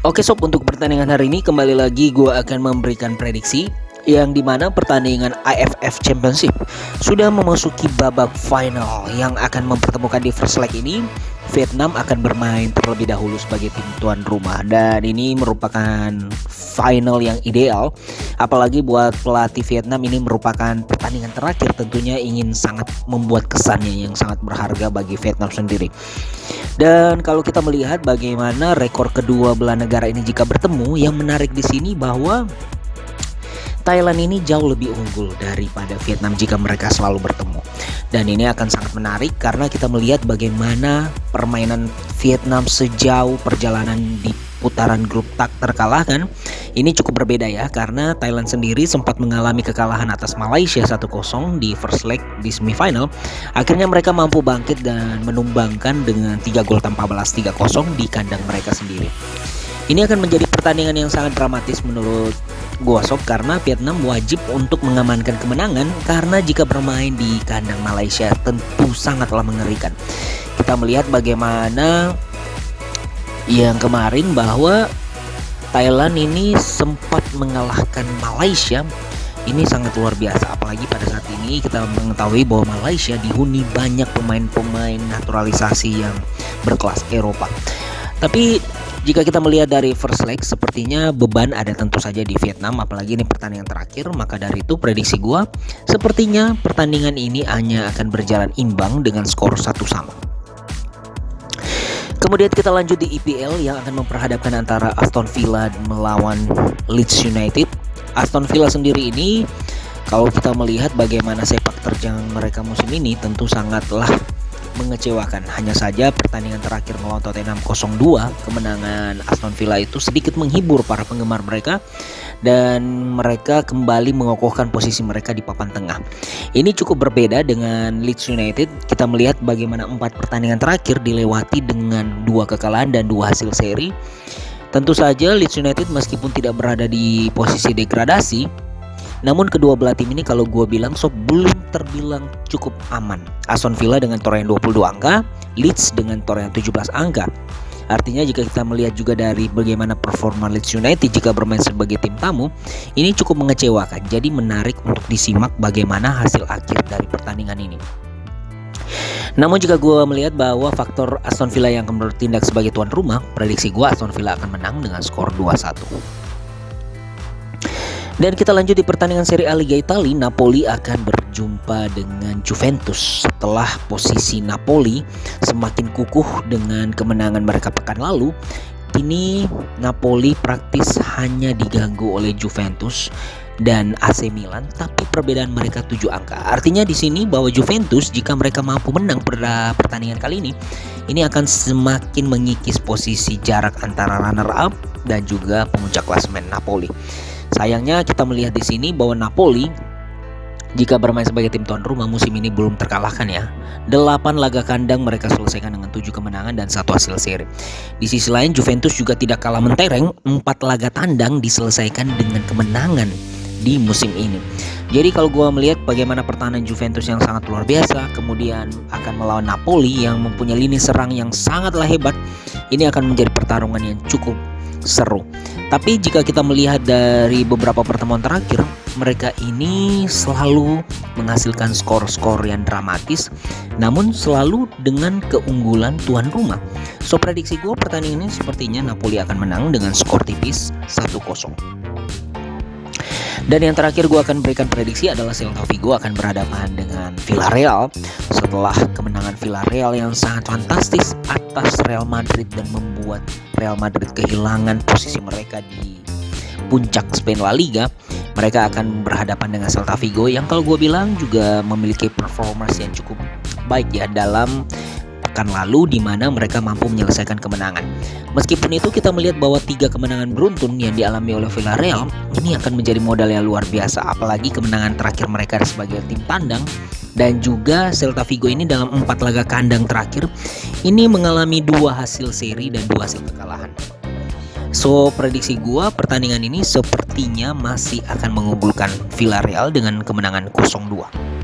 Oke sob, untuk pertandingan hari ini kembali lagi gue akan memberikan prediksi yang dimana pertandingan AFF Championship sudah memasuki babak final yang akan mempertemukan di first leg ini. Vietnam akan bermain terlebih dahulu sebagai tim tuan rumah, dan ini merupakan final yang ideal apalagi buat pelatih Vietnam. Ini merupakan pertandingan terakhir, tentunya ingin sangat membuat kesannya yang sangat berharga bagi Vietnam sendiri. Dan kalau kita melihat bagaimana rekor kedua belah negara ini jika bertemu, yang menarik di sini bahwa Thailand ini jauh lebih unggul daripada Vietnam jika mereka selalu bertemu. Dan ini akan sangat menarik karena kita melihat bagaimana permainan Vietnam sejauh perjalanan di putaran grup tak terkalahkan. Ini cukup berbeda ya, karena Thailand sendiri sempat mengalami kekalahan atas Malaysia 1-0 di first leg di semifinal. Akhirnya mereka mampu bangkit dan menumbangkan dengan 3 gol tanpa balas 3-0 di kandang mereka sendiri. Ini akan menjadi pertandingan yang sangat dramatis menurut gua sob, karena Vietnam wajib untuk mengamankan kemenangan, karena jika bermain di kandang Malaysia tentu sangatlah mengerikan. Kita melihat bagaimana yang kemarin bahwa Thailand ini sempat mengalahkan Malaysia. Ini sangat luar biasa, apalagi pada saat ini kita mengetahui bahwa Malaysia dihuni banyak pemain-pemain naturalisasi yang berkelas Eropa. Tapi jika kita melihat dari first leg, sepertinya beban ada tentu saja di Vietnam, apalagi ini pertandingan terakhir. Maka dari itu prediksi gua, sepertinya pertandingan ini hanya akan berjalan imbang dengan skor 1-1. Kemudian kita lanjut di EPL yang akan memperhadapkan antara Aston Villa melawan Leeds United. Aston Villa sendiri ini, kalau kita melihat bagaimana sepak terjang mereka musim ini, tentu sangatlah mengecewakan. Hanya saja pertandingan terakhir melawan Tottenham 0-2, kemenangan Aston Villa itu sedikit menghibur para penggemar mereka, dan mereka kembali mengokohkan posisi mereka di papan tengah. Ini cukup berbeda dengan Leeds United. Kita melihat bagaimana 4 pertandingan terakhir dilewati dengan 2 kekalahan dan 2 hasil seri. Tentu saja Leeds United meskipun tidak berada di posisi degradasi, namun kedua belah tim ini kalau gue bilang belum terbilang cukup aman. Aston Villa dengan torehan 22 angka, Leeds dengan torehan 17 angka. Artinya jika kita melihat juga dari bagaimana performa Leeds United jika bermain sebagai tim tamu, ini cukup mengecewakan. Jadi menarik untuk disimak bagaimana hasil akhir dari pertandingan ini. Namun jika gue melihat bahwa faktor Aston Villa yang akan bertindak sebagai tuan rumah, prediksi gue Aston Villa akan menang dengan skor 2-1. Dan kita lanjut di pertandingan Serie A Liga Italia. Napoli akan berjumpa dengan Juventus. Setelah posisi Napoli semakin kukuh dengan kemenangan mereka pekan lalu, kini Napoli praktis hanya diganggu oleh Juventus dan AC Milan, tapi perbedaan mereka 7 angka. Artinya di sini bahwa Juventus jika mereka mampu menang pada pertandingan kali ini akan semakin mengikis posisi jarak antara runner up dan juga pemuncak klasemen Napoli. Sayangnya kita melihat di sini bahwa Napoli jika bermain sebagai tim tuan rumah musim ini belum terkalahkan ya. 8 laga kandang mereka selesaikan dengan 7 kemenangan dan 1 hasil seri. Di sisi lain Juventus juga tidak kalah mentereng, 4 laga tandang diselesaikan dengan kemenangan di musim ini. Jadi kalau gue melihat bagaimana pertahanan Juventus yang sangat luar biasa, kemudian akan melawan Napoli yang mempunyai lini serang yang sangatlah hebat, ini akan menjadi pertarungan yang cukup seru. Tapi jika kita melihat dari beberapa pertemuan terakhir, mereka ini selalu menghasilkan skor-skor yang dramatis, namun selalu dengan keunggulan tuan rumah. So prediksi gue pertandingan ini sepertinya Napoli akan menang dengan skor tipis 1-0. Dan yang terakhir gue akan berikan prediksi adalah Celta Vigo akan berhadapan dengan Villarreal. Setelah kemenangan Villarreal yang sangat fantastis atas Real Madrid dan membuat Real Madrid kehilangan posisi mereka di puncak Spain La Liga, mereka akan berhadapan dengan Celta Vigo yang kalau gue bilang juga memiliki performance yang cukup baik ya dalam pekan lalu, di mana mereka mampu menyelesaikan kemenangan. Meskipun itu kita melihat bahwa 3 kemenangan beruntun yang dialami oleh Villarreal ini akan menjadi modal yang luar biasa, apalagi kemenangan terakhir mereka sebagai tim tandang. Dan juga Celta Vigo ini dalam 4 laga kandang terakhir ini mengalami 2 hasil seri dan 2 hasil kekalahan. So prediksi gua pertandingan ini sepertinya masih akan mengunggulkan Villarreal dengan kemenangan 0-2.